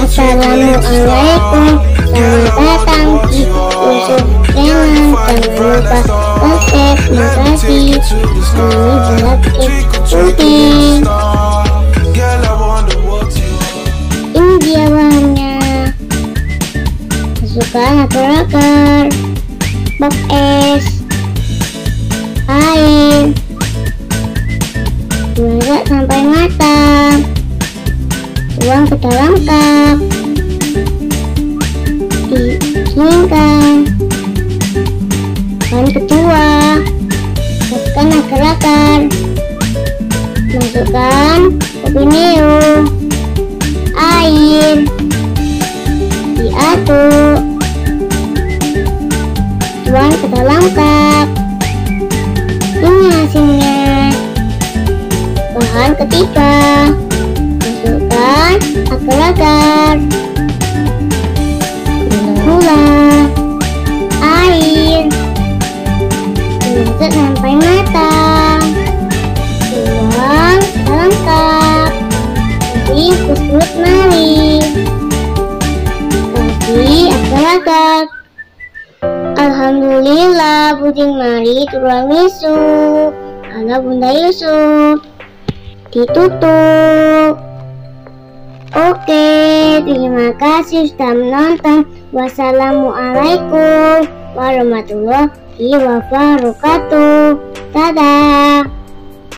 Assalamualaikum, selamat datang di Yusuf Channel. Jangan lupa subscribe, terima kasih. Ini buat penting. Ini dia bahannya. Masukkan agar-agar, box es, air, masak sampai matang. Tuang ke dalam cup, dinginkan. Bahan kedua, masukkan agar-agar, masukkan kopi neo, air, diaduk, tuang ke dalam cup. Ini hasilnya. Bahan ketiga, masukkan agar-agar, gula, air, masak sampai matang. Tuang dalam cup, kasih kukus mari, kasih agar-agar. Alhamdulillah, puding mari tiramisu ala Bunda Yusuf. Ditutup. Oke, terima kasih sudah menonton. Wassalamualaikum warahmatullahi wabarakatuh. Dadah.